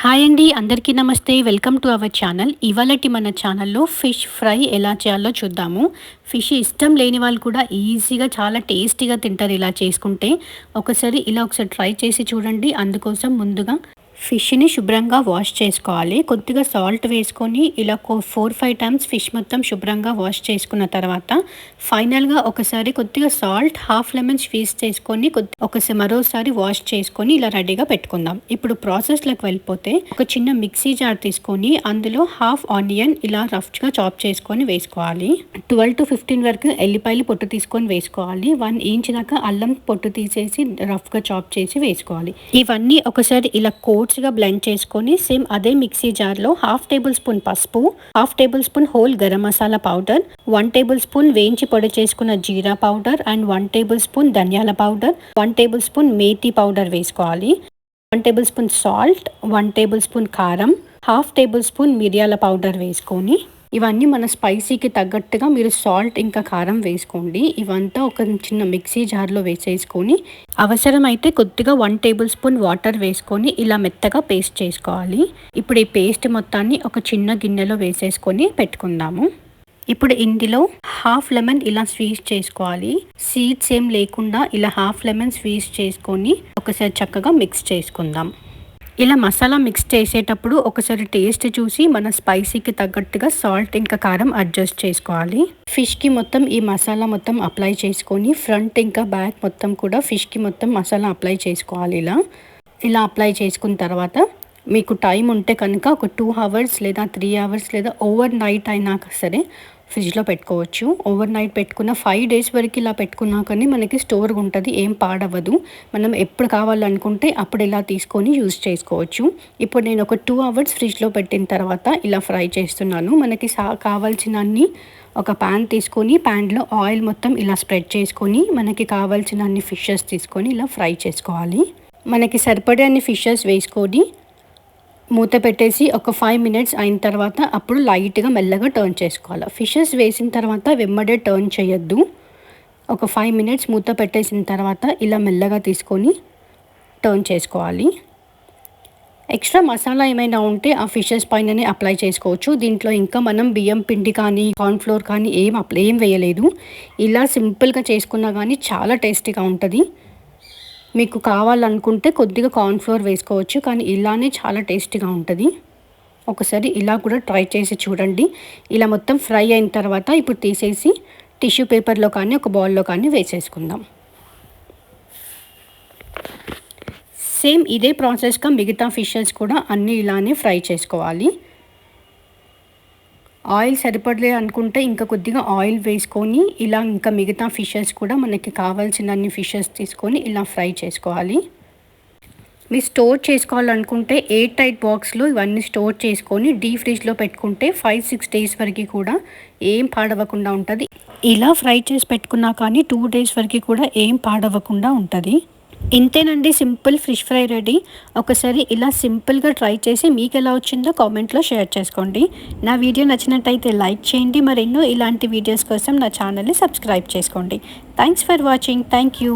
Hi అండి, అందరికీ నమస్తే. Welcome to our channel. ఇవాళటి మన ఛానల్లో ఫిష్ ఫ్రై ఎలా చేయాలో చూద్దాము. ఫిష్ ఇష్టం లేని వాళ్ళు కూడా ఈజీగా చాలా టేస్టీగా తింటారు ఇలా చేసుకుంటే. ఒకసారి ట్రై చేసి చూడండి. అందుకోసం ముందుగా ఫిష్ని శుభ్రంగా వాష్ చేసుకోవాలి. కొద్దిగా సాల్ట్ వేసుకొని ఇలా 4-5 టైమ్స్ ఫిష్ మొత్తం శుభ్రంగా వాష్ చేసుకున్న తర్వాత ఫైనల్గా ఒకసారి కొద్దిగా సాల్ట్, హాఫ్ లెమన్ స్క్వీజ్ చేసుకొని ఒకసారి మరోసారి వాష్ చేసుకొని ఇలా రెడీగా పెట్టుకుందాం. ఇప్పుడు ప్రాసెస్లోకి వెళ్ళిపోతే ఒక చిన్న మిక్సీ జార్ తీసుకొని అందులో హాఫ్ ఆనియన్ ఇలా రఫ్గా చాప్ చేసుకొని వేసుకోవాలి. 12-15 వరకు ఎల్లిపాయలు పొట్టు తీసుకొని వేసుకోవాలి. 1 ఇంచ్ దాకా అల్లం పొట్టు తీసేసి రఫ్గా చాప్ చేసి వేసుకోవాలి. ఇవన్నీ ఒకసారి ఇలా కోట్స్గా బ్లెండ్ చేసుకొని సేమ్ అదే మిక్సీ జార్లో 1/2 టేబుల్ స్పూన్ పసుపు, 1/2 table spoon whole garam masala powder, 1 table spoon వేయించి పొడి చేసుకున్న జీరా పౌడర్ అండ్ 1 టేబుల్ స్పూన్ ధనియాల powder, 1 table spoon methi powder వేసుకోవాలి. 1 table spoon salt, 1 table spoon కారం, 1/2 టేబుల్ స్పూన్ మిరియాల పౌడర్ వేసుకొని ఇవన్నీ మన స్పైసీకి తగ్గట్టుగా మీరు సాల్ట్ ఇంకా కారం వేసుకోండి. ఇవంతా ఒక చిన్న మిక్సీ జార్లో వేసేసుకొని అవసరమైతే కొద్దిగా 1 టేబుల్ స్పూన్ వాటర్ వేసుకొని ఇలా మెత్తగా పేస్ట్ చేసుకోవాలి. ఇప్పుడు ఈ పేస్ట్ మొత్తాన్ని ఒక చిన్న గిన్నెలో వేసేసుకొని పెట్టుకుందాము. ఇప్పుడు ఇందులో హాఫ్ లెమన్ ఇలా స్క్వీజ్ చేసుకోవాలి. సీడ్స్ ఏం లేకుండా ఇలా హాఫ్ లెమన్ స్క్వీజ్ చేసుకొని ఒకసారి చక్కగా మిక్స్ చేసుకుందాం. ఇలా మసాలా మిక్స్ చేసేటప్పుడు ఒకసారి టేస్ట్ చూసి మన స్పైసీకి తగ్గట్టుగా సాల్ట్ ఇంకా కారం అడ్జస్ట్ చేసుకోవాలి. ఫిష్కి మొత్తం ఈ మసాలా మొత్తం అప్లై చేసుకొని ఫ్రంట్ ఇంకా బ్యాక్ మొత్తం కూడా ఫిష్కి మొత్తం మసాలా అప్లై చేసుకోవాలి. ఇలా అప్లై చేసుకున్న తర్వాత మీకు టైం ఉంటే కనుక ఒక 2 అవర్స్ లేదా 3 అవర్స్ లేదా ఓవర్ నైట్ అయినా సరే ఫ్రిడ్జ్లో పెట్టుకోవచ్చు. ఓవర్ నైట్ పెట్టుకున్న 5 డేస్ వరకు ఇలా పెట్టుకున్నా కానీ మనకి స్టోర్గా ఉంటుంది, ఏం పాడవదు. మనం ఎప్పుడు కావాలనుకుంటే అప్పుడు ఇలా తీసుకొని యూజ్ చేసుకోవచ్చు. ఇప్పుడు నేను ఒక 2 అవర్స్ ఫ్రిడ్జ్లో పెట్టిన తర్వాత ఇలా ఫ్రై చేస్తున్నాను. మనకి కావాల్సిన అన్ని ఒక ప్యాన్ తీసుకొని ప్యాన్లో ఆయిల్ మొత్తం ఇలా స్ప్రెడ్ చేసుకొని మనకి కావాల్సిన అన్ని ఫిషెస్ తీసుకొని ఇలా ఫ్రై చేసుకోవాలి. మనకి సరిపడే అన్ని ఫిషెస్ వేసుకొని మూత పెట్టేసి ఒక 5 మినిట్స్ అయిన తర్వాత అప్పుడు లైట్గా మెల్లగా టర్న్ చేసుకోవాలి. ఫిషెస్ వేసిన తర్వాత వెంబడే టర్న్ చేయొద్దు. ఒక 5 మినిట్స్ మూత పెట్టేసిన తర్వాత ఇలా మెల్లగా తీసుకొని టర్న్ చేసుకోవాలి. ఎక్స్ట్రా మసాలా ఏమైనా ఉంటే ఆ ఫిషెస్ పైననే అప్లై చేసుకోవచ్చు. దీంట్లో ఇంకా మనం బియ్యం పిండి కానీ కార్న్ఫ్లోర్ కానీ ఏం వేయలేదు. ఇలా సింపుల్గా చేసుకున్నా కానీ చాలా టేస్టీగా ఉంటుంది. మీకు కావాలనుకుంటే కొద్దిగా కార్న్ఫ్లోర్ వేసుకోవచ్చు, కానీ ఇలానే చాలా టేస్టీగా ఉంటుంది. ఒకసారి ఇలా కూడా ట్రై చేసి చూడండి. ఇలా మొత్తం ఫ్రై అయిన తర్వాత ఇప్పుడు తీసేసి టిష్యూ పేపర్లో కానీ ఒక బౌల్లో కానీ వేసేసుకుందాం. సేమ్ ఇదే ప్రాసెస్గా మిగతా ఫిషెస్ కూడా అన్నీ ఇలానే ఫ్రై చేసుకోవాలి. ఆయిల్ సరిపడలే అనుకుంటే ఇంకా కొద్దిగా ఆయిల్ వేసుకొని ఇలా ఇంకా మిగతా ఫిషెస్ కూడా మనకి కావాల్సిన అన్ని ఫిషెస్ తీసుకొని ఇలా ఫ్రై చేసుకోవాలి. మీరు స్టోర్ చేసుకోవాలనుకుంటే 8 టైట్ బాక్స్లో ఇవన్నీ స్టోర్ చేసుకొని డీప్ ఫ్రిడ్జ్లో పెట్టుకుంటే 5-6 డేస్ వరకు కూడా ఏం పాడవకుండా ఉంటుంది. ఇలా ఫ్రై చేసి పెట్టుకున్నా కానీ 2 డేస్ వరకు కూడా ఏం పాడవకుండా ఉంటుంది. ఇంతేనండి, సింపుల్ ఫిష్ ఫ్రై రెడీ. ఒకసారి ఇలా సింపుల్గా ట్రై చేసి మీకు ఎలా వచ్చిందో కామెంట్లో షేర్ చేసుకోండి. నా వీడియో నచ్చినట్టయితే లైక్ చేయండి. మరెన్నో ఇలాంటి వీడియోస్ కోసం నా ఛానల్ని సబ్స్క్రైబ్ చేసుకోండి. Thanks for watching. Thank you.